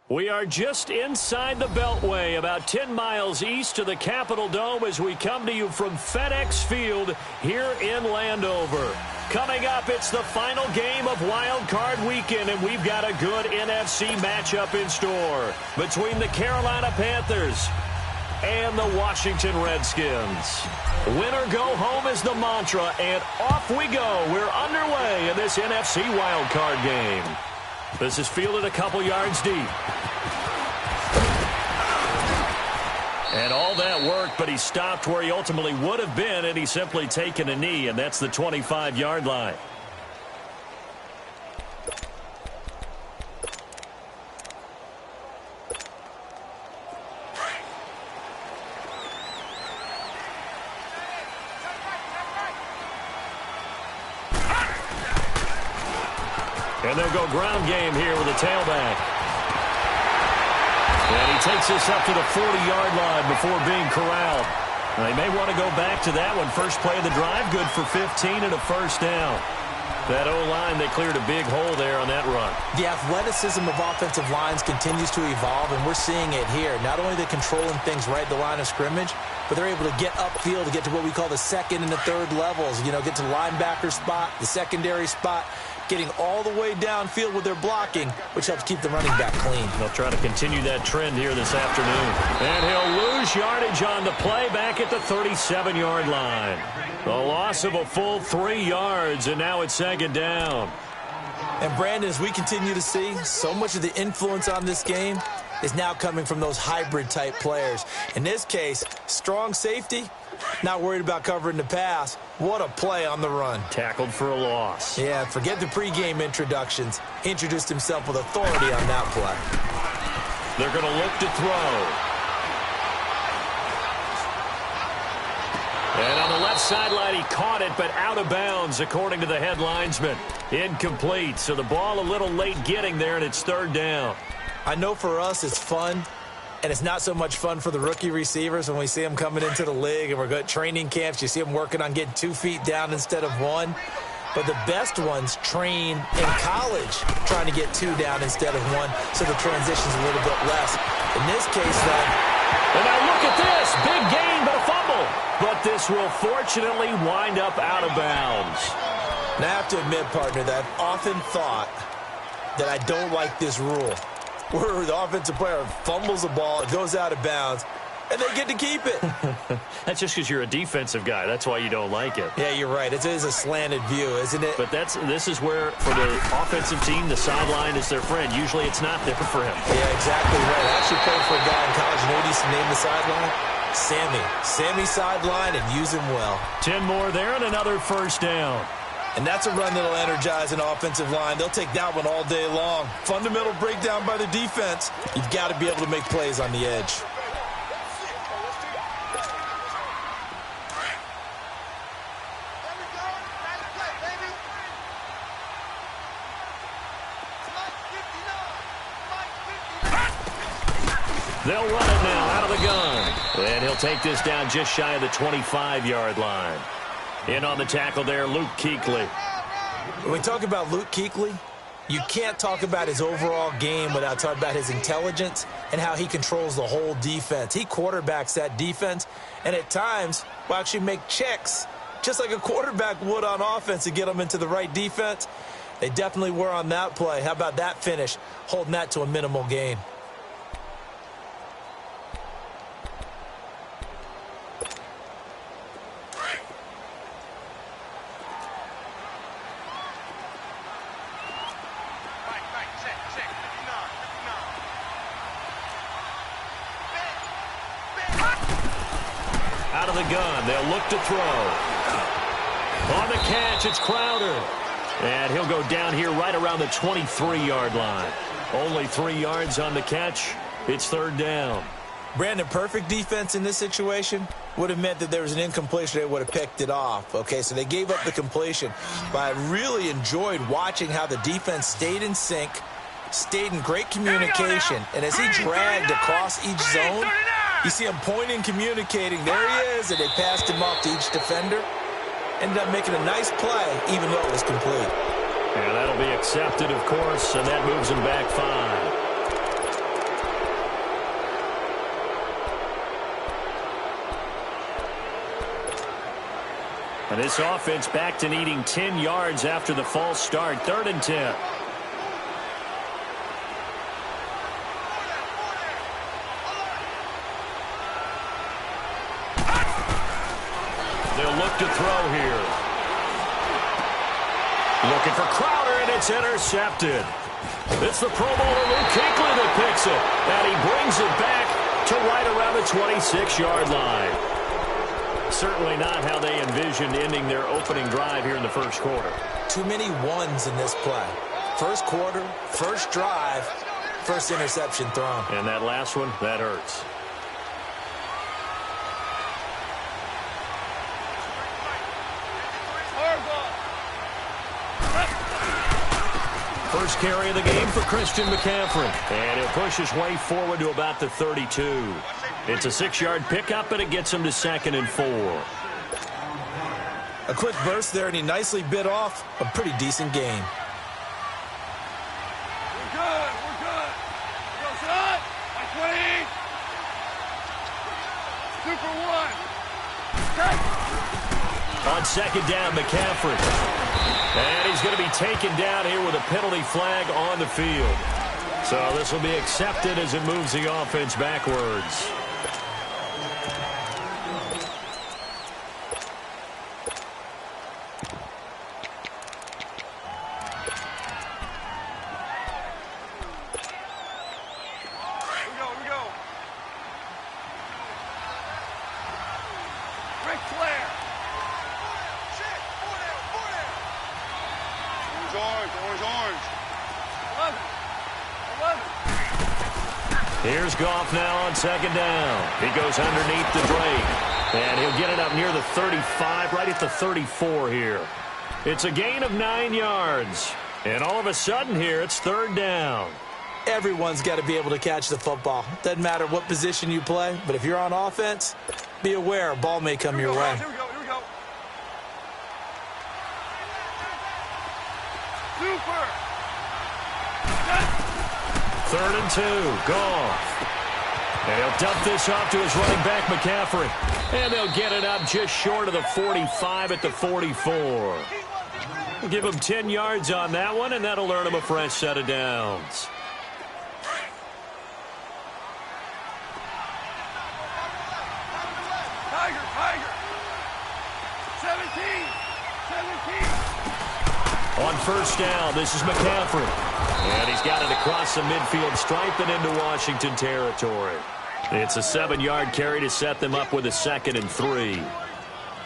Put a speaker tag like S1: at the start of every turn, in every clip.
S1: We are just inside the Beltway, about 10 miles east of the Capitol Dome as we come to you from FedEx Field here in Landover. Coming up, it's the final game of Wild Card Weekend, and we've got a good NFC matchup in store between the Carolina Panthers and the Washington Redskins. Win or go home is the mantra, and off we go. We're underway in this NFC Wild Card game. This is fielded a couple yards deep. And all that worked, but he stopped where he ultimately would have been, and he's simply taken a knee, and that's the 25-yard line. And they'll go ground game here with a tailback. And he takes this up to the 40-yard line before being corralled. They may want to go back to that one. First play of the drive, good for 15 and a first down. That O-line, they cleared a big hole there on that run. The athleticism of offensive lines continues to evolve, and we're seeing it here. Not only are they controlling things right at the line of scrimmage, but they're able to get upfield to get to what we call the second and the third levels. You know, get to the linebacker spot, the secondary spot, getting all the way downfield with their blocking, which helps keep the running back clean. They'll try to continue that trend here this afternoon. And he'll lose yardage on the play back at the 37-yard line. A loss of a full 3 yards, and now it's second down. And, Brandon, as we continue to see, so much of the influence on this game is now coming from those hybrid-type players. In this case, strong safety, not worried about covering the pass. What a play on the run. Tackled for a loss. Yeah, forget the pregame introductions. He introduced himself with authority on that play. They're going to look to throw. And on the left sideline, he caught it, but out of bounds, according to the head linesman. Incomplete, so the ball a little late getting there, and it's third down. I know for us it's fun, and it's not so much fun for the rookie receivers when we see them coming into the league, and we're good training camps. You see them working on getting 2 feet down instead of 1. But the best ones train in college trying to get 2 down instead of 1, so the transition's a little bit less. In this case, though, and now look at this. Big gain, but a fumble. But this will fortunately wind up out of bounds. Now, I have to admit, partner, that I've often thought that I don't like this rule, where the offensive player fumbles the ball, it goes out of bounds, and they get to keep it. That's just because you're a defensive guy. That's why you don't like it. Yeah, you're right. It is a slanted view, isn't it? But this is where, for the offensive team, the sideline is their friend. Usually it's not there for him. Yeah, exactly right. I actually played for a guy in college. You know what he used to name the sideline? Sammy. Sammy sideline, and use him well. 10 more there and another first down. And that's a run that'll energize an offensive line. They'll take that one all day long. Fundamental breakdown by the defense. You've got to be able to make plays on the edge. They'll run it now out of the gun. And he'll take this down just shy of the 25-yard line. In on the tackle there, Luke Kuechly. When we talk about Luke Kuechly, you can't talk about his overall game without talking about his intelligence and how he controls the whole defense. He quarterbacks that defense, and at times will actually make checks, just like a quarterback would on offense to get them into the right defense. They definitely were on that play. How about that finish, holding that to a minimal gain? Out of the gun, they'll look to throw. On the catch, it's Crowder. And he'll go down here right around the 23-yard line. Only 3 yards on the catch. It's third down. Brandon, perfect defense in this situation would have meant that there was an incompletion. They would have picked it off. Okay, so they gave up the completion. But I really enjoyed watching how the defense stayed in sync, stayed in great communication. And as he dragged across each zone, you see him pointing, communicating. There he is, and they passed him off to each defender. Ended up making a nice play, even though it was complete. And that'll be accepted, of course, and that moves him back 5. And this offense back to needing 10 yards after the false start. 3rd and 10. They'll look to throw here. Looking for Crowder, and it's intercepted. It's the Pro Bowler Luke Kuechly that picks it. And he brings it back to right around the 26-yard line. Certainly not how they envisioned ending their opening drive here in the first quarter.
S2: Too many ones in this play. First quarter, first drive, first interception thrown.
S1: And that last one, that hurts. First carry of the game for Christian McCaffrey. And he'll push his way forward to about the 32. It's a 6-yard pickup, and it gets him to 2nd and 4.
S2: A quick burst there, and he nicely bit off a pretty decent gain.
S3: We're good. We're good. Go, son. My 20. Super 1. Okay.
S1: On 2nd down, McCaffrey. And he's going to be taken down here with a penalty flag on the field. So this will be accepted as it moves the offense backwards. Here's Goff now on 2nd down. He goes underneath the Drake. And he'll get it up near the 35, right at the 34 here. It's a gain of 9 yards. And all of a sudden here, it's 3rd down.
S2: Everyone's got to be able to catch the football. Doesn't matter what position you play, but if you're on offense, be aware a ball may come your way.
S3: Here we go. Super.
S1: 3rd and 2, Goff. And he'll dump this off to his running back, McCaffrey. And they'll get it up just short of the 45 at the 44. We'll give him 10 yards on that one, and that'll earn him a fresh set of downs.
S3: Tiger. 17.
S1: On 1st down, this is McCaffrey. And he's got it across the midfield stripe and into Washington territory. It's a 7-yard carry to set them up with a 2nd and 3.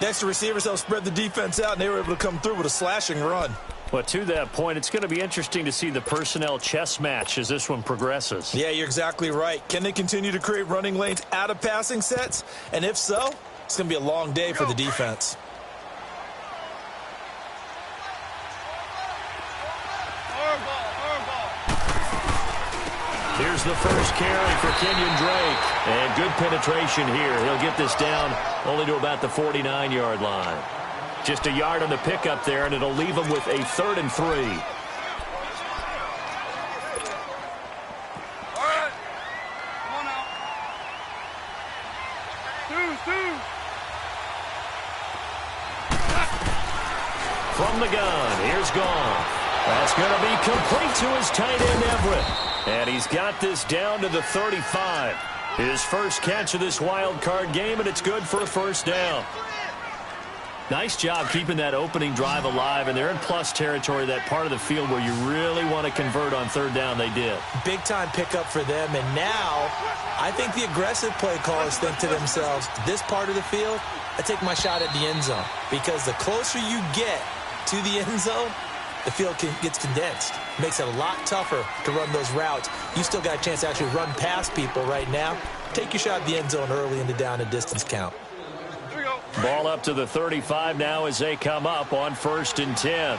S2: Next, the receivers helped spread the defense out, and they were able to come through with a slashing run.
S1: But to that point, it's going to be interesting to see the personnel chess match as this one progresses.
S2: Yeah, you're exactly right. Can they continue to create running lanes out of passing sets? And if so, it's going to be a long day for the defense.
S1: Here's the first carry for Kenyon Drake. And good penetration here. He'll get this down only to about the 49-yard line. Just a yard on the pickup there, and it'll leave him with a 3rd and 3.
S3: All right. Come on now. Two.
S1: From the gun, here's Goff. That's going to be complete to his tight end, Everett. And he's got this down to the 35. His first catch of this wild card game, and it's good for a 1st down. Nice job keeping that opening drive alive, and they're in plus territory, that part of the field where you really want to convert on 3rd down. They did.
S2: Big-time pickup for them, and now I think the aggressive play callers think to themselves, this part of the field, I take my shot at the end zone, because the closer you get to the end zone, the field gets condensed. Makes it a lot tougher to run those routes. You still got a chance to actually run past people right now. Take your shot at the end zone early in the down and distance count.
S1: Ball up to the 35 now as they come up on 1st and 10.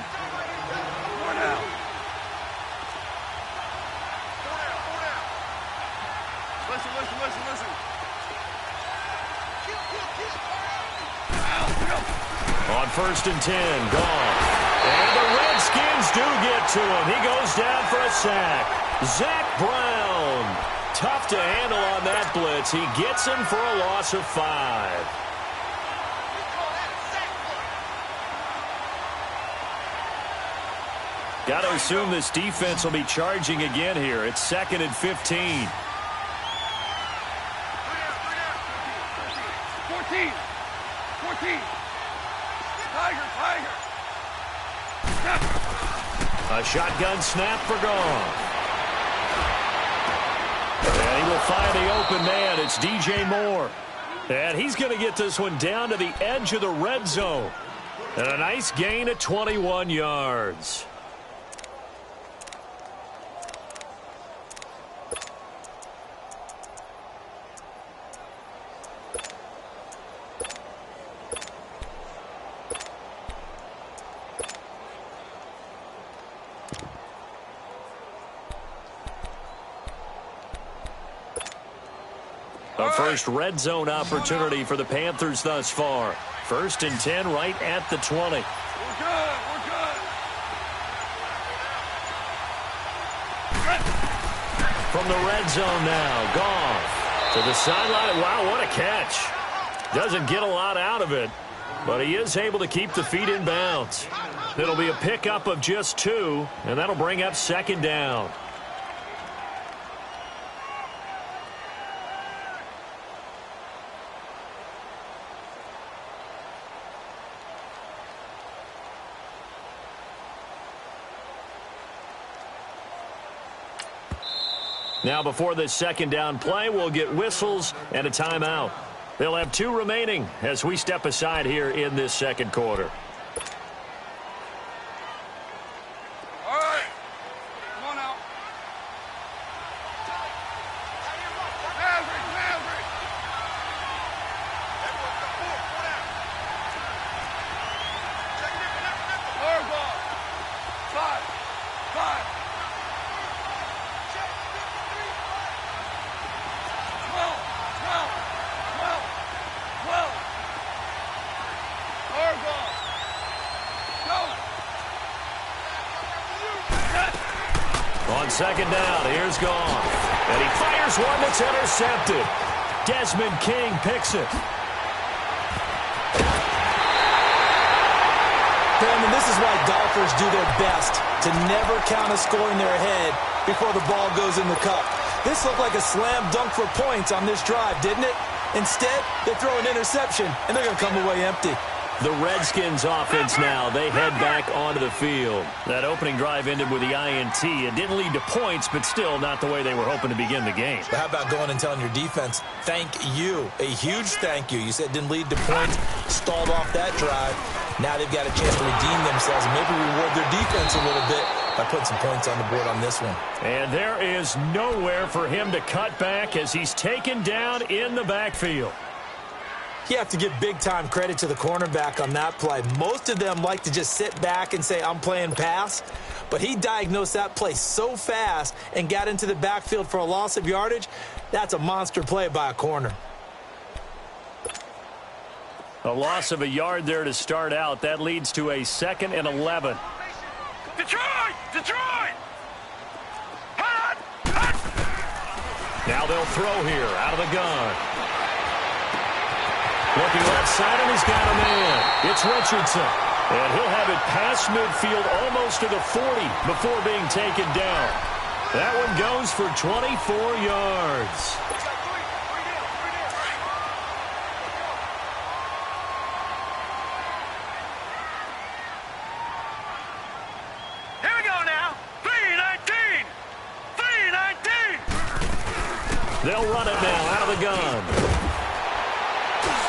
S3: Listen.
S1: On 1st and 10, Goff. And the Redskins do get to him. He goes down for a sack. Zach Brown. Tough to handle on that blitz. He gets him for a loss of 5. Got to assume this defense will be charging again here. It's 2nd and 15.
S3: 14. Tiger.
S1: A shotgun snap for Goff. And he will find the open man. It's DJ Moore. And he's going to get this one down to the edge of the red zone. And a nice gain of 21 yards. A first red zone opportunity for the Panthers thus far. 1st and 10 right at the 20.
S3: We're good.
S1: From the red zone now, Goff to the sideline. Wow, what a catch. Doesn't get a lot out of it, but he is able to keep the feet in bounds. It'll be a pickup of just 2, and that'll bring up 2nd down. Now, before this 2nd down play, we'll get whistles and a timeout. They'll have 2 remaining as we step aside here in this 2nd quarter.
S3: All right. Come on out. Maverick. Hard ball. 5.
S1: 2nd down, here's Goff. And he fires one that's intercepted. Desmond King picks it.
S2: Brandon, this is why golfers do their best to never count a score in their head before the ball goes in the cup. This looked like a slam dunk for points on this drive, didn't it? Instead, they throw an interception, and they're going to come away empty.
S1: The Redskins offense now, they head back onto the field. That opening drive ended with the INT. It didn't lead to points, but still not the way they were hoping to begin the game.
S2: But how about going and telling your defense, thank you, a huge thank you. You said it didn't lead to points, stalled off that drive. Now they've got a chance to redeem themselves and maybe reward their defense a little bit by putting some points on the board on this one.
S1: And there is nowhere for him to cut back as he's taken down in the backfield.
S2: You have to give big-time credit to the cornerback on that play. Most of them like to just sit back and say, I'm playing pass. But he diagnosed that play so fast and got into the backfield for a loss of yardage. That's a monster play by a corner.
S1: A loss of a yard there to start out. That leads to a 2nd and 11.
S3: Detroit!
S1: Now they'll throw here out of the gun. Looking left side, and he's got a man. It's Richardson. And he'll have it past midfield almost to the 40 before being taken down. That one goes for 24 yards.
S3: Here we go now. 3-19.
S1: They'll run it now out of the gun.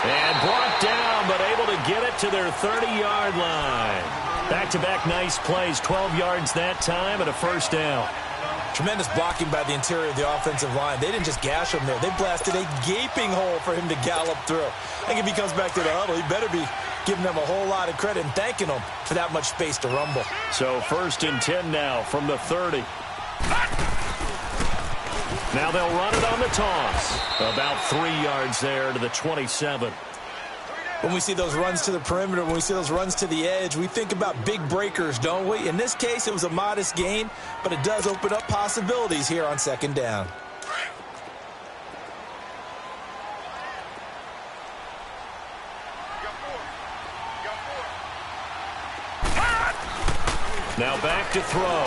S1: And brought down, but able to get it to their 30-yard line. Back-to-back nice plays, 12 yards that time and a 1st down.
S2: Tremendous blocking by the interior of the offensive line. They didn't just gash him there. They blasted a gaping hole for him to gallop through. I think if he comes back to the huddle, he better be giving them a whole lot of credit and thanking them for that much space to rumble.
S1: So 1st and 10 now from the 30. Now they'll run it on the toss. About 3 yards there to the 27.
S2: When we see those runs to the perimeter, when we see those runs to the edge, we think about big breakers, don't we? In this case, it was a modest gain, but it does open up possibilities here on 2nd down.
S1: Now back to throw.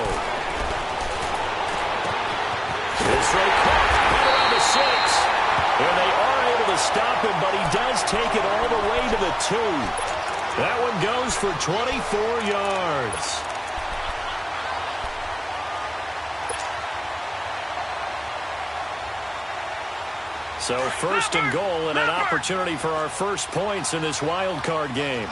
S1: This throw caught right around the 6. And they are able to stop him, but he does take it all the way to the 2. That one goes for 24 yards. So first and goal and an opportunity for our first points in this wild card game.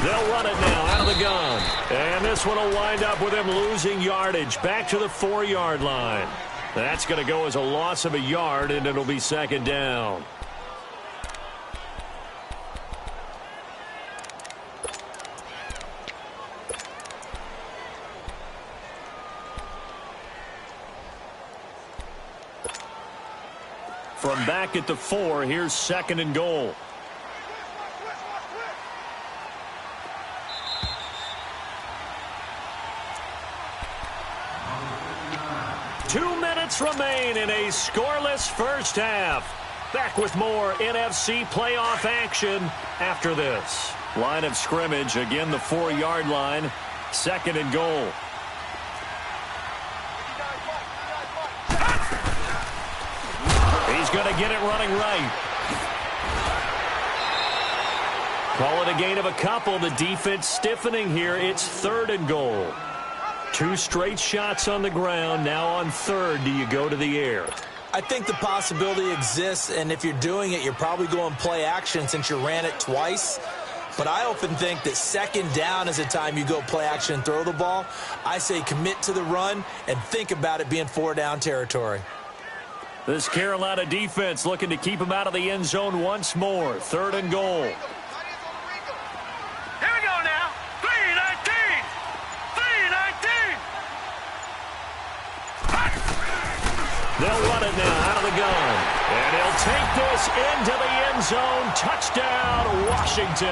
S1: They'll run it now out of the gun. And this one will wind up with him losing yardage back to the 4-yard line. That's going to go as a loss of a yard, and it'll be second down. From back at the 4, here's second and goal. Remain in a scoreless first half. Back with more NFC playoff action after this. Line of scrimmage, again the 4-yard line. Second and goal. He's going to get it running right. Call it a gain of a couple. The defense stiffening here. It's third and goal. 2 straight shots on the ground. Now on third, do you go to the air?
S2: I think the possibility exists, and if you're doing it, you're probably going play action since you ran it twice. But I often think that second down is the time you go play action and throw the ball. I say commit to the run and think about it being 4-down territory.
S1: This Carolina defense looking to keep him out of the end zone once more. Third and goal. They'll run it now out of the gun. And he'll take this into the end zone. Touchdown, Washington.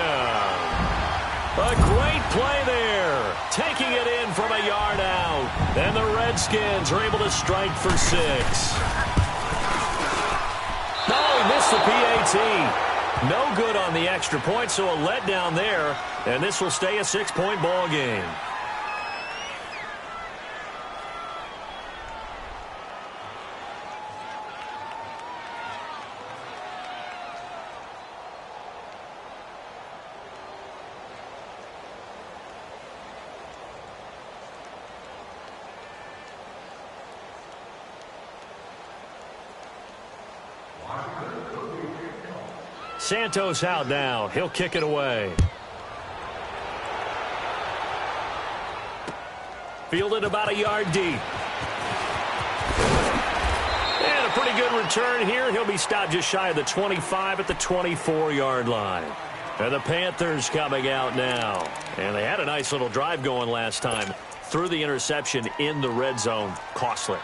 S1: A great play there. Taking it in from a yard out. And the Redskins are able to strike for 6. No, he missed the PAT. No good on the extra point, so a letdown there. And this will stay a 6-point ball game. Santos out now. He'll kick it away. Fielded about a yard deep. And a pretty good return here. He'll be stopped just shy of the 25 at the 24-yard line. And the Panthers coming out now. And they had a nice little drive going last time. Threw the interception in the red zone. Costly.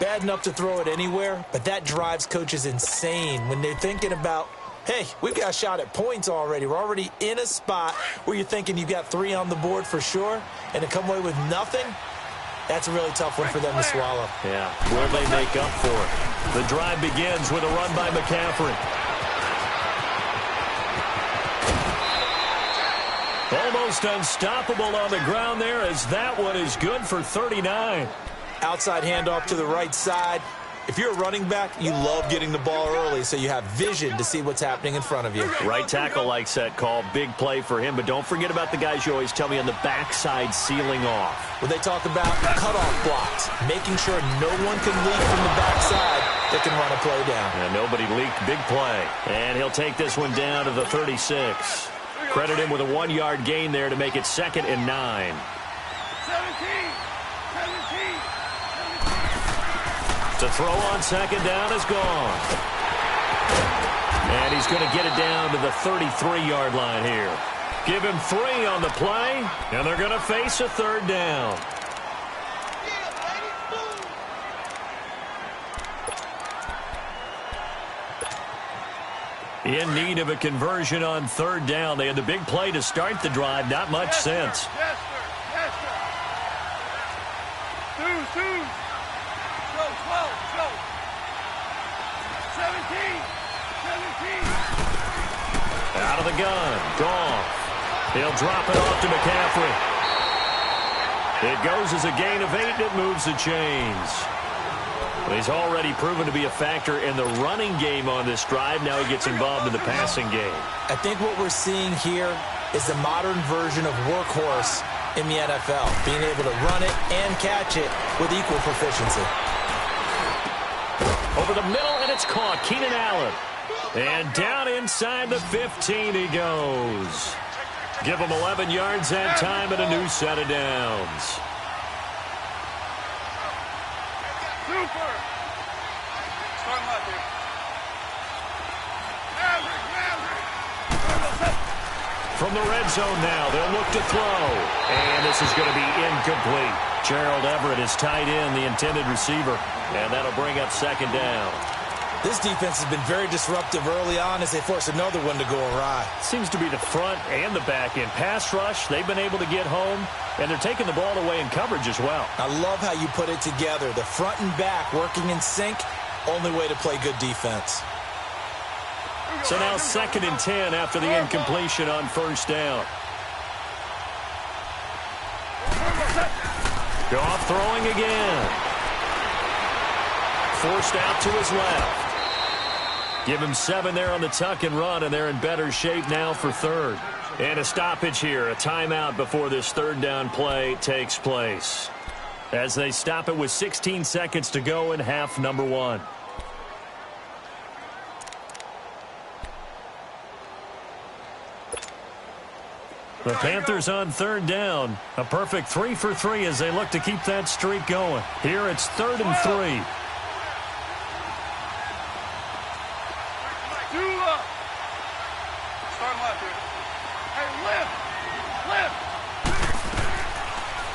S2: Bad enough to throw it anywhere, but that drives coaches insane when they're thinking about, hey, we've got a shot at points already. We're already in a spot where you're thinking you've got 3 on the board for sure, and to come away with nothing, that's a really tough one for them to swallow.
S1: Yeah, will they make up for it? The drive begins with a run by McCaffrey. Almost unstoppable on the ground there, as that one is good for 39.
S2: Outside handoff to the right side. If you're a running back, you love getting the ball early so you have vision to see what's happening in front of you.
S1: Right tackle likes that call. Big play for him, but don't forget about the guys you always tell me on the backside sealing off.
S2: When they talk about cutoff blocks, making sure no one can leak from the backside that can run a play down.
S1: And nobody leaked. Big play. And he'll take this one down to the 36. Credit him with a 1-yard gain there to make it 2nd and 9.
S3: 17.
S1: To throw on second down is gone. And he's going to get it down to the 33-yard line here. Give him 3 on the play, and they're going to face a 3rd down. In need of a conversion on 3rd down. They had the big play to start the drive. Not much sense.
S3: Yes, sir. Yes, sir. 2. Go, 12, go. 17.
S1: Out of the gun. Goff. He'll drop it off to McCaffrey. It goes as a gain of 8, and it moves the chains. Well, he's already proven to be a factor in the running game on this drive. Now he gets involved in the passing game.
S2: I think what we're seeing here is the modern version of workhorse in the NFL, being able to run it and catch it with equal proficiency.
S1: Over the middle, and it's caught. Keenan Allen. And down inside the 15 he goes. Give him 11 yards that time and a new set of downs.
S3: Super. Start left here.
S1: From the red zone now, they'll look to throw. And this is going to be incomplete. Gerald Everett is tied in, the intended receiver. And that'll bring up second down.
S2: This defense has been very disruptive early on as they force another one to go awry.
S1: Seems to be the front and the back end. Pass rush, they've been able to get home, and they're taking the ball away in coverage as well.
S2: I love how you put it together. The front and back working in sync, only way to play good defense.
S1: So now 2nd and 10 after the incompletion on first down. Goff throwing again. Forced out to his left. Give him 7 there on the tuck and run, and they're in better shape now for third. And a stoppage here, a timeout before this third down play takes place. As they stop it with 16 seconds to go in half number 1. The Panthers on third down. A perfect 3 for 3 as they look to keep that streak going. Here it's 3rd and 3.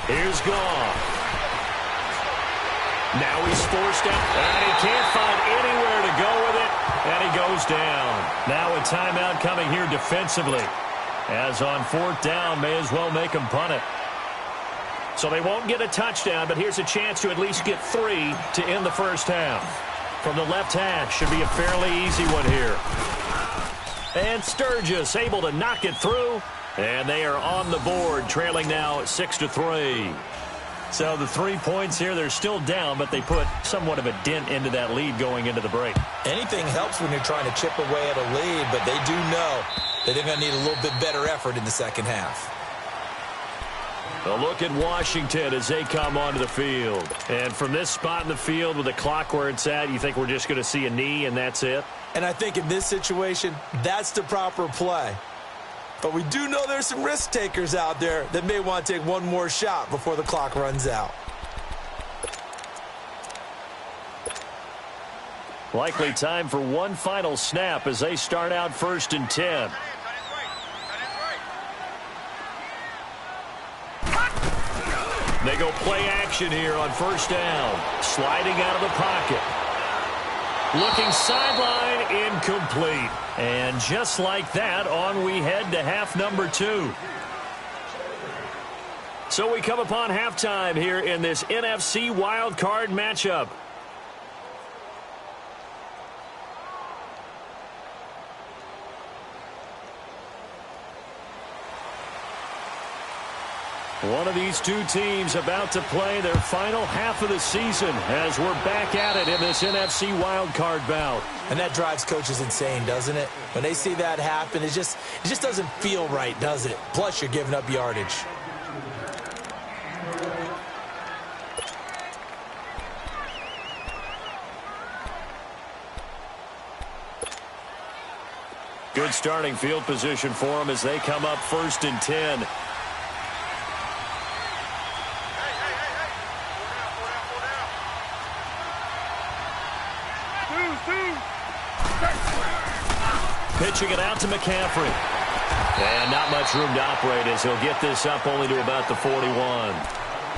S1: Here's Goff. Now he's forced out, and he can't find anywhere to go with it, and he goes down. Now a timeout coming here defensively. As on 4th down, may as well make him punt it. So they won't get a touchdown, but here's a chance to at least get 3 to end the first half. From the left hash, should be a fairly easy one here. And Sturgis able to knock it through. And they are on the board, trailing now 6-3. So the 3 points here, they're still down, but they put somewhat of a dent into that lead going into the break.
S2: Anything helps when you're trying to chip away at a lead, but they do know that they're going to need a little bit better effort in the second half.
S1: A look at Washington as they come onto the field. And from this spot in the field with the clock where it's at, you think we're just going to see a knee and that's it?
S2: And I think in this situation, that's the proper play. But we do know there's some risk takers out there that may want to take one more shot before the clock runs out.
S1: Likely time for one final snap as they start out 1st and 10. They go play action here on 1st down. Sliding out of the pocket. Looking sideline, incomplete. And just like that, on we head to half number 2. So we come upon halftime here in this NFC wildcard matchup. One of these two teams about to play their final half of the season as we're back at it in this NFC wildcard bout.
S2: And that drives coaches insane, doesn't it? When they see that happen, it just doesn't feel right, does it? Plus, you're giving up yardage.
S1: Good starting field position for them as they come up 1st and 10. Pitching it out to McCaffrey. And not much room to operate as he'll get this up only to about the 41.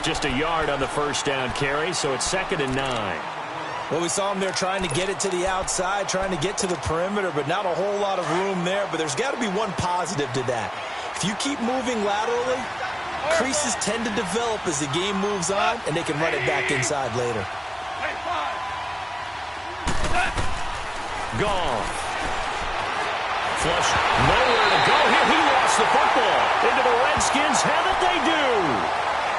S1: Just a yard on the 1st down carry, so it's 2nd and 9.
S2: Well, we saw him there trying to get it to the outside, trying to get to the perimeter, but not a whole lot of room there. But there's got to be one positive to that. If you keep moving laterally, creases tend to develop as the game moves on, and they can run it back inside later.
S1: Goff. Flush, nowhere to go here. He lost the football. Into the Redskins have it, they do.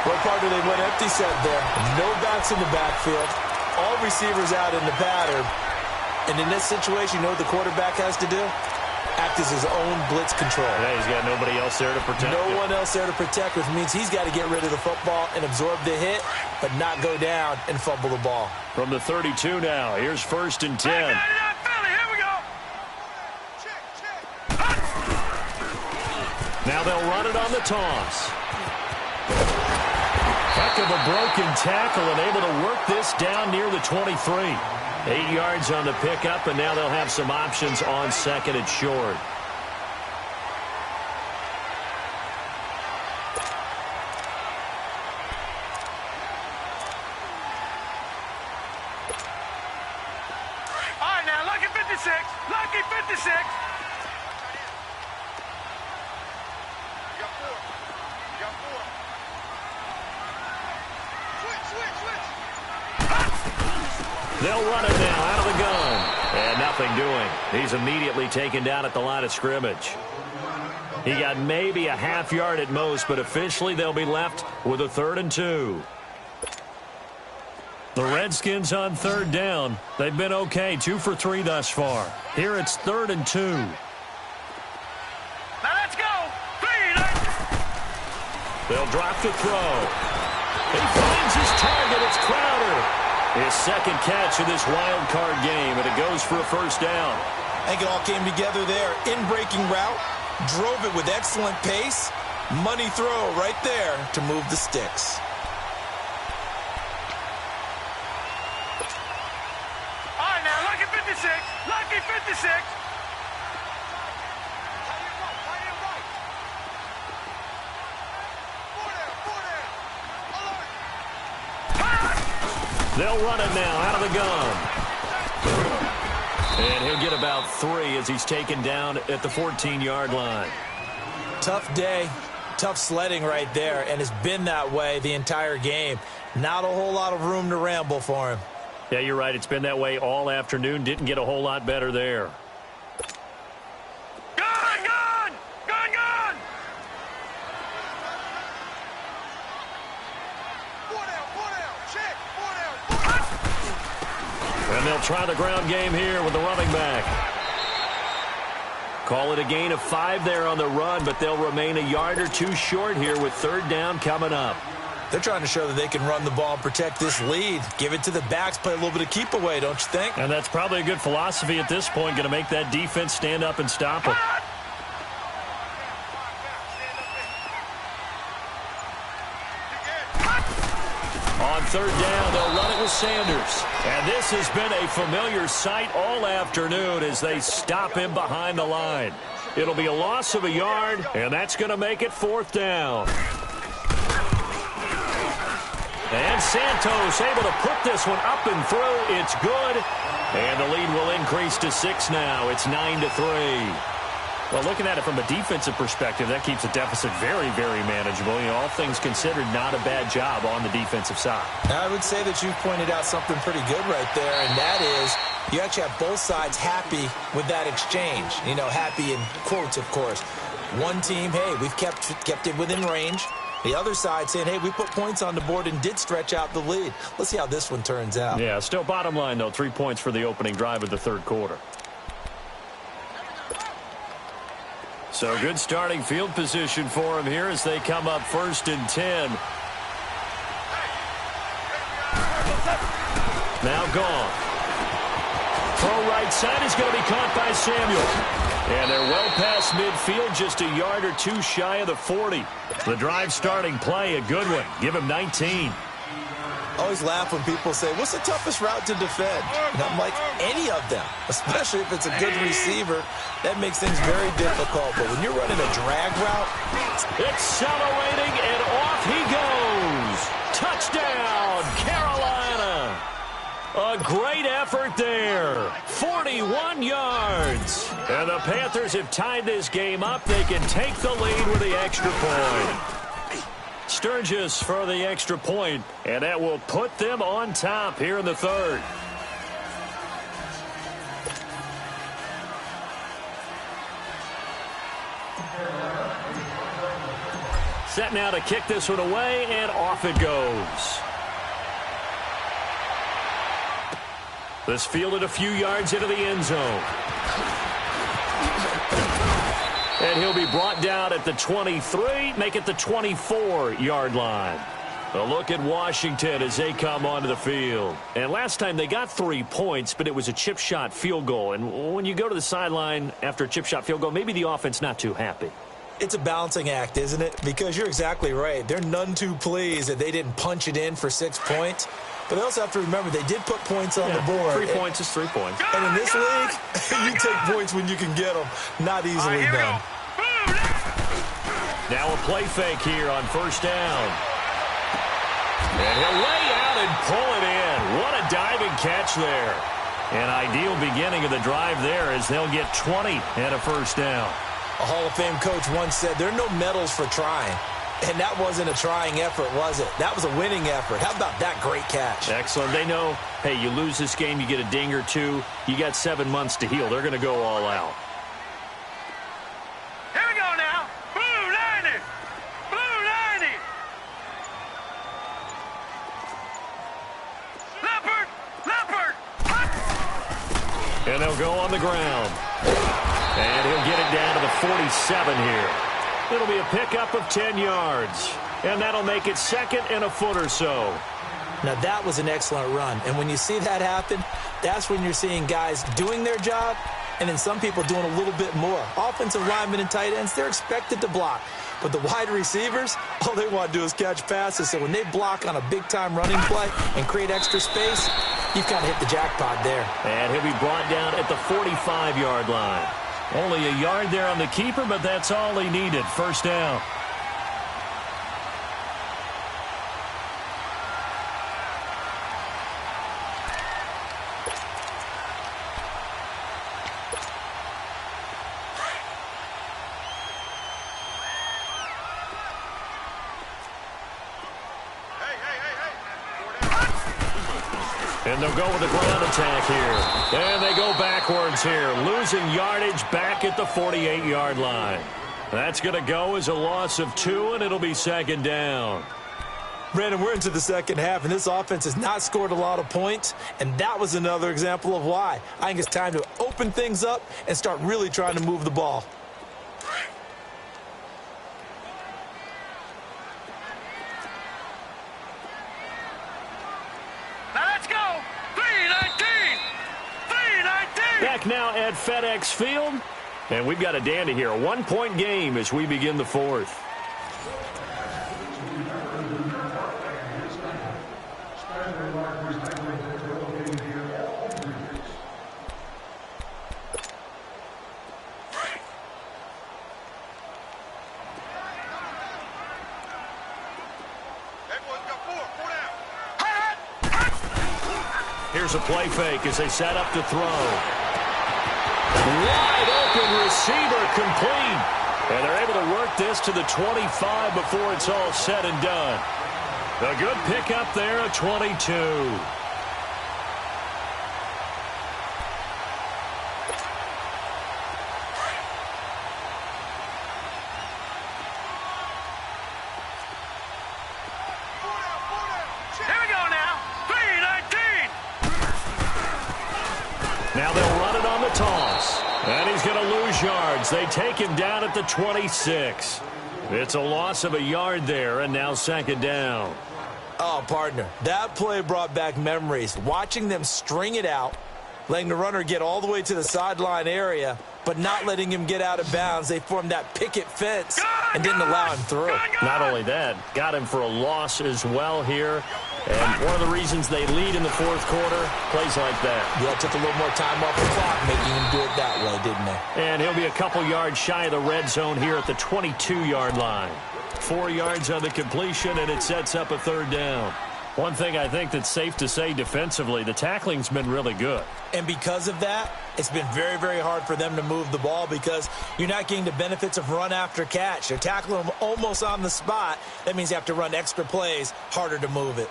S2: What part do they went empty set there? No backs in the backfield. All receivers out in the pattern. And in this situation, you know what the quarterback has to do? Act as his own blitz control.
S1: Yeah, he's got nobody else there to protect him.
S2: No one else there to protect, which means he's got to get rid of the football and absorb the hit, but not go down and fumble the ball.
S1: From the 32 now, here's 1st and 10. Now they'll run it on the toss. Heck of a broken tackle and able to work this down near the 23. 8 yards on the pickup, and now they'll have some options on 2nd and short.
S3: All right, now, lucky 56. Lucky 56.
S1: They'll run it now out of the gun. And nothing doing. He's immediately taken down at the line of scrimmage. He got maybe a half yard at most, but officially they'll be left with a 3rd and 2. The Redskins on 3rd down. They've been okay, 2 for 3 thus far. Here it's 3rd and 2.
S3: Now let's go.
S1: They'll drop to throw. He finds his target. It's Crowder. His 2nd catch of this wild card game, and it goes for a 1st down.
S2: I think it all came together there. In-breaking route, drove it with excellent pace. Money throw right there to move the sticks.
S3: All right, now, lucky 56. Lucky 56.
S1: They'll run it now out of the gun. And he'll get about 3 as he's taken down at the 14-yard line.
S2: Tough day, tough sledding right there, and it's been that way the entire game. Not a whole lot of room to ramble for him.
S1: Yeah, you're right. It's been that way all afternoon. Didn't get a whole lot better there. And they'll try the ground game here with the running back. Call it a gain of 5 there on the run, but they'll remain a yard or 2 short here with 3rd down coming up.
S2: They're trying to show that they can run the ball and protect this lead. Give it to the backs, play a little bit of keep away, don't you think?
S1: And that's probably a good philosophy at this point, going to make that defense stand up and stop them. On 3rd down, they'll run it with Sanders. And this has been a familiar sight all afternoon as they stop him behind the line. It'll be a loss of a yard, and that's going to make it 4th down. And Santos able to put this one up and through. It's good. And the lead will increase to 6 now. It's 9-3. Well, looking at it from a defensive perspective, that keeps the deficit very, very manageable. You know, all things considered, not a bad job on the defensive side.
S2: I would say that you've pointed out something pretty good right there, and that is you actually have both sides happy with that exchange. You know, happy in quotes, of course. One team, hey, we've kept it within range. The other side saying, hey, we put points on the board and did stretch out the lead. Let's see how this one turns out.
S1: Yeah, still bottom line, though, 3 points for the opening drive of the 3rd quarter. So good starting field position for him here as they come up 1st and 10. Now gone. Throw right side is going to be caught by Samuel. And they're well past midfield, just a yard or 2 shy of the 40. The drive starting play, a good one. Give him 19.
S2: I always laugh when people say, what's the toughest route to defend? And I'm like, any of them, especially if it's a good receiver. That makes things very difficult. But when you're running a drag route,
S1: accelerating, and off he goes. Touchdown, Carolina. A great effort there. 41 yards. And the Panthers have tied this game up. They can take the lead with the extra point. Sturgis for the extra point, and that will put them on top here in the 3rd. set now to kick this one away, and off it goes. This fielded a few yards into the end zone. And he'll be brought down at the 23, make it the 24-yard line. A look at Washington as they come onto the field. And last time they got 3 points, but it was a chip shot field goal. And when you go to the sideline after a chip shot field goal, maybe the offense not too happy.
S2: It's a balancing act, isn't it? Because you're exactly right. They're none too pleased that they didn't punch it in for 6 points. But they also have to remember they did put points on the board.
S1: 3 points is 3 points.
S2: And in this league, you take points when you can get them. Not easily done.
S1: Now a play fake here on first down. And he'll lay out and pull it in. What a diving catch there. An ideal beginning of the drive there as they'll get 20 and a first down.
S2: A Hall of Fame coach once said there are no medals for trying. And that wasn't a trying effort, was it? That was a winning effort. How about that great catch?
S1: Excellent. They know, hey, you lose this game, you get a ding or two. You got 7 months to heal. They're going to go all out.
S3: Here we go now. Blue 90. Blue 90. Leopard. Leopard.
S1: And they'll go on the ground. And he'll get it down to the 47 here. It'll be a pickup of 10 yards. And that'll make it second and a foot or so.
S2: Now, that was an excellent run. And when you see that happen, that's when you're seeing guys doing their job and then some people doing a little bit more. Offensive linemen and tight ends, they're expected to block. But the wide receivers, all they want to do is catch passes. So when they block on a big-time running play and create extra space, you've kind of hit the jackpot there.
S1: And he'll be brought down at the 45-yard line. Only a yard there on the keeper, but that's all he needed. First down. And they'll go with the ground attack here. And they go backwards here, losing yardage back at the 48-yard line. That's going to go as a loss of 2, and it'll be second down.
S2: Brandon, we're into the second half, and this offense has not scored a lot of points, and that was another example of why. I think it's time to open things up and start really trying to move the ball.
S1: Back now at FedEx Field. And we've got a dandy here. A 1-point game as we begin the fourth. Here's a play fake as they set up to throw. Wide open receiver complete. And they're able to work this to the 25 before it's all said and done. A good pickup there, a 22.
S3: Here we go now. 3-19.
S1: Now they'll run it on the toss. And he's going to lose yards. They take him down at the 26. It's a loss of a yard there, and now second down.
S2: Oh, partner, that play brought back memories. Watching them string it out, letting the runner get all the way to the sideline area, but not letting him get out of bounds. They formed that picket fence and didn't allow him through.
S1: Not only that, got him for a loss as well here. And one of the reasons they lead in the fourth quarter, plays like that.
S2: Yeah, took a little more time off the clock, making him do it that way, didn't they?
S1: And he'll be a couple yards shy of the red zone here at the 22-yard line. 4 yards on the completion, and it sets up a third down. One thing I think that's safe to say defensively, the tackling's been really good.
S2: And because of that, it's been very, very hard for them to move the ball because you're not getting the benefits of run after catch. They're tackling them almost on the spot. That means you have to run extra plays, harder to move it.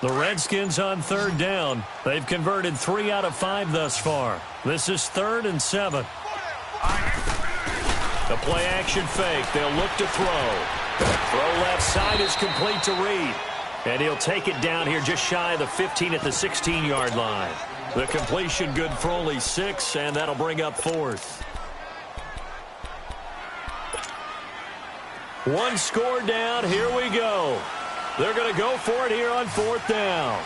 S1: The Redskins on third down. They've converted 3 out of 5 thus far. This is 3rd and 7. The play action fake. They'll look to throw. Throw left side is complete to Reed. And he'll take it down here just shy of the 15 at the 16-yard line. The completion good for only 6, and that'll bring up 4th. 1 score down. Here we go. They're going to go for it here on 4th down.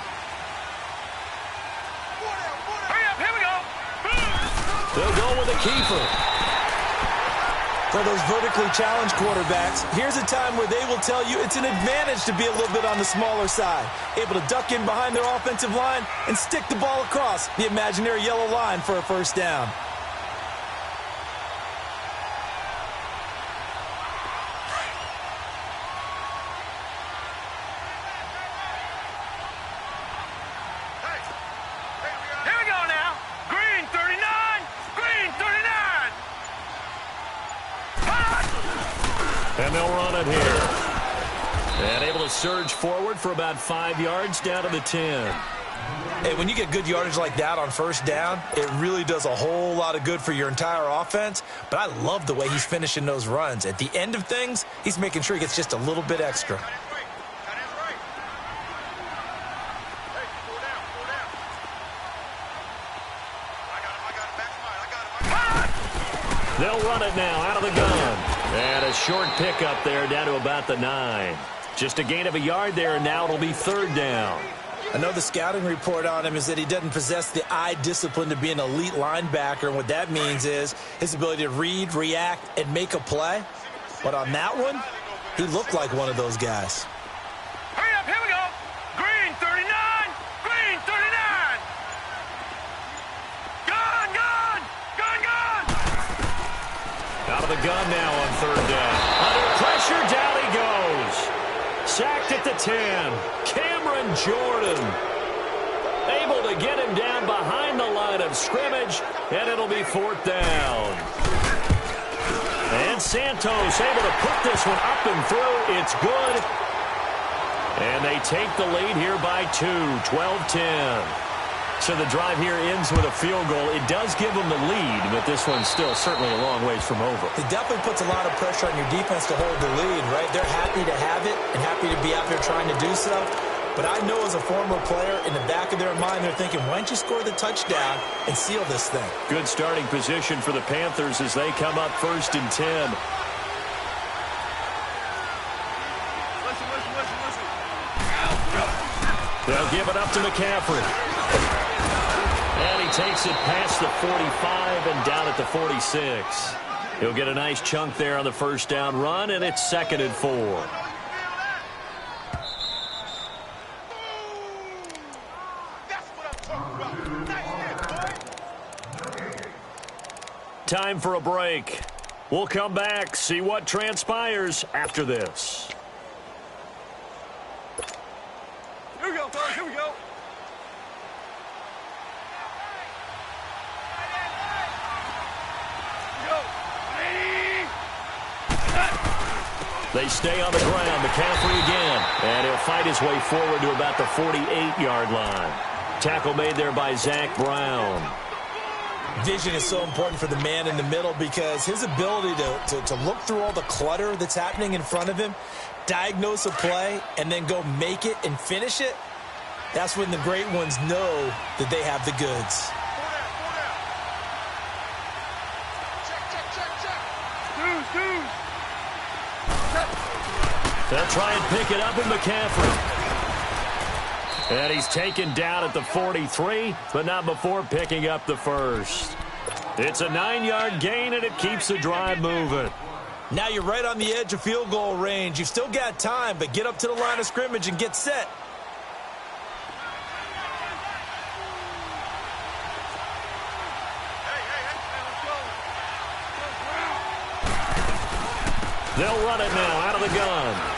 S3: Hurry up, here we go.
S1: They'll go with a keeper.
S2: For those vertically challenged quarterbacks, here's a time where they will tell you it's an advantage to be a little bit on the smaller side. Able to duck in behind their offensive line and stick the ball across the imaginary yellow line for a first down.
S1: And they'll run it here. And able to surge forward for about 5 yards down to the 10.
S2: Hey, when you get good yardage like that on first down, it really does a whole lot of good for your entire offense. But I love the way he's finishing those runs. At the end of things, he's making sure he gets just a little bit extra.
S1: They'll run it now out of the gun. And a short pickup there down to about the 9. Just a gain of a yard there, and now it'll be 3rd down.
S2: I know the scouting report on him is that he doesn't possess the eye discipline to be an elite linebacker, and what that means is his ability to read, react, and make a play. But on that one, he looked like one of those guys.
S3: Hurry up, here we go. Green 39, green 39. Gun, gun, gun, gun.
S1: Out of the gun now on 3rd down. Under pressure, down he goes. Sacked at the 10. Cameron Jordan able to get him down behind the line of scrimmage, and it'll be 4th down. And Santos able to put this one up and through. It's good. And they take the lead here by 2, 12-10. So the drive here ends with a field goal. It does give them the lead, but this one's still certainly a long ways from over.
S2: It definitely puts a lot of pressure on your defense to hold the lead, right? They're happy to have it and happy to be out there trying to do so. But I know as a former player, in the back of their mind, they're thinking, why don't you score the touchdown and seal this thing?
S1: Good starting position for the Panthers as they come up 1st and 10. They'll give it up to McCaffrey. And he takes it past the 45 and down at the 46. He'll get a nice chunk there on the first down run, and it's 2nd and 4. Time for a break. We'll come back, see what transpires after this.
S3: Here we go, fellas, here we go.
S1: They stay on the ground. McCaffrey again. And he'll fight his way forward to about the 48-yard line. Tackle made there by Zach Brown.
S2: Vision is so important for the man in the middle because his ability to look through all the clutter that's happening in front of him, diagnose a play, and then go make it and finish it, that's when the great ones know that they have the goods.
S1: They'll try and pick it up in McCaffrey. And he's taken down at the 43, but not before picking up the first. It's a 9-yard gain, and it keeps the drive moving.
S2: Now you're right on the edge of field goal range. You've still got time, but get up to the line of scrimmage and get set.
S1: They'll run it now out of the gun.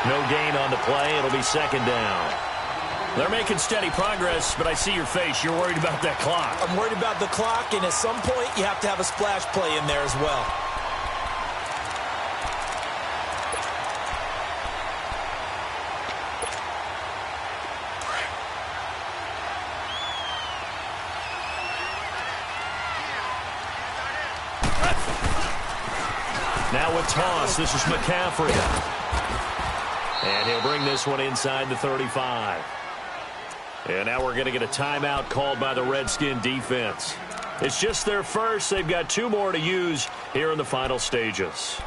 S1: No gain on the play. It'll be 2nd down. They're making steady progress, but I see your face. You're worried about that clock.
S2: I'm worried about the clock, and at some point you have to have a splash play in there as well.
S1: Now with toss, this is McCaffrey. And he'll bring this one inside the 35. And now we're going to get a timeout called by the Redskin defense. It's just their first. They've got 2 more to use here in the final stages.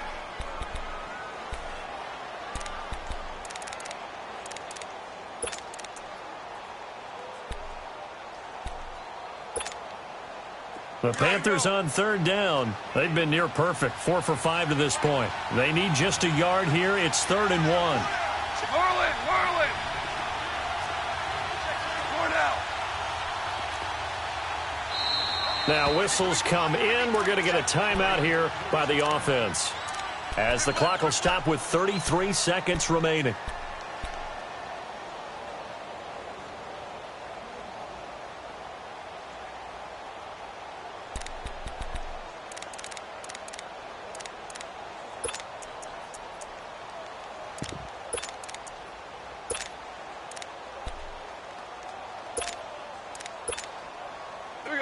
S1: The Panthers on 3rd down. They've been near perfect, 4 for 5 to this point. They need just a yard here. It's 3rd and 1.
S3: Whirling.
S1: Now whistles come in. We're going to get a timeout here by the offense, as the clock will stop with 33 seconds remaining.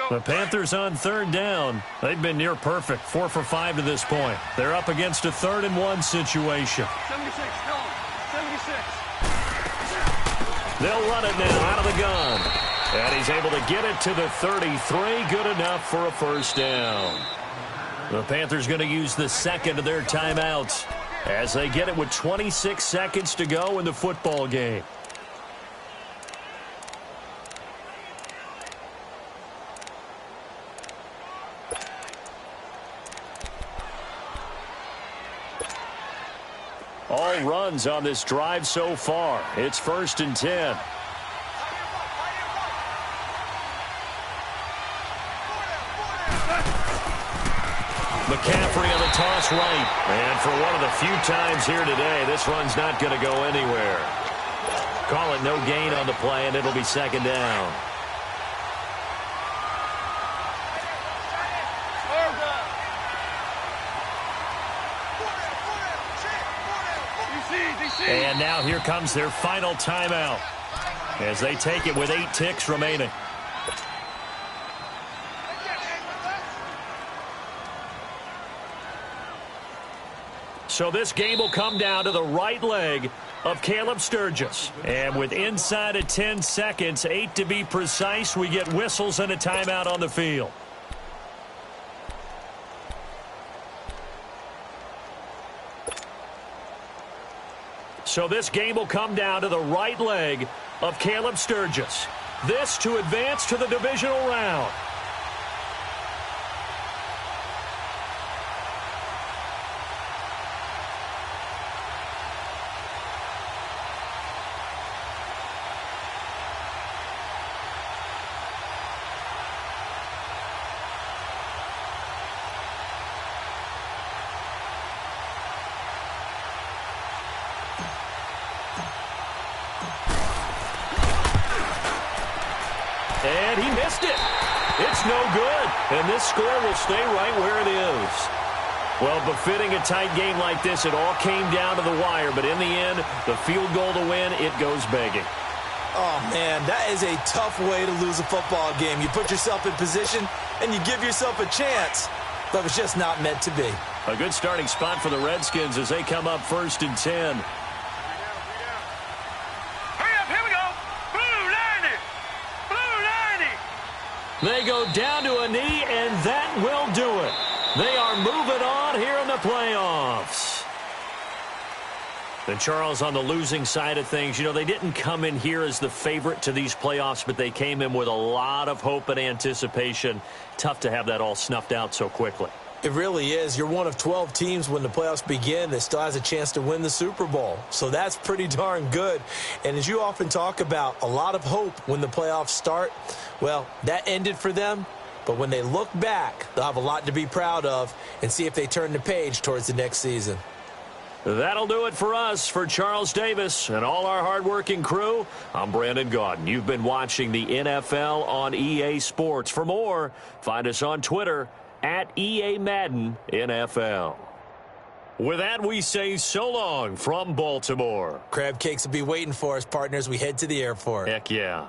S1: The Panthers on 3rd down. They've been near perfect, 4 for 5 to this point. They're up against a 3rd and 1 situation.
S3: 76, tell him. 76.
S1: They'll run it now out of the gun. And he's able to get it to the 33. Good enough for a first down. The Panthers going to use the 2nd of their timeouts as they get it with 26 seconds to go in the football game. All runs on this drive so far. It's 1st and 10. McCaffrey on the toss right. And for one of the few times here today, this run's not going to go anywhere. Call it no gain on the play, and it'll be 2nd down. And now here comes their final timeout as they take it with 8 ticks remaining. So this game will come down to the right leg of Caleb Sturgis. And with inside of 10 seconds, 8 to be precise, we get whistles and a timeout on the field. So this game will come down to the right leg of Caleb Sturgis. This to advance to the divisional round. And he missed it. It's no good. And this score will stay right where it is. Well, befitting a tight game like this, it all came down to the wire. But in the end, the field goal to win, it goes begging.
S2: Oh, man, that is a tough way to lose a football game. You put yourself in position, and you give yourself a chance. But it's just not meant to be.
S1: A good starting spot for the Redskins as they come up 1st and 10. They go down to a knee, and that will do it. They are moving on here in the playoffs. And Charles, on the losing side of things, you know, they didn't come in here as the favorite to these playoffs, but they came in with a lot of hope and anticipation. Tough to have that all snuffed out so quickly.
S2: It really is. You're one of 12 teams when the playoffs begin that still has a chance to win the Super Bowl. So that's pretty darn good. And as you often talk about, a lot of hope when the playoffs start. Well, that ended for them. But when they look back, they'll have a lot to be proud of and see if they turn the page towards the next season.
S1: That'll do it for us. For Charles Davis and all our hardworking crew, I'm Brandon Gaudin. You've been watching the NFL on EA Sports. For more, find us on Twitter at EA Madden NFL. With that, we say so long from Baltimore.
S2: Crab cakes will be waiting for us, partners. We head to the airport.
S1: Heck yeah.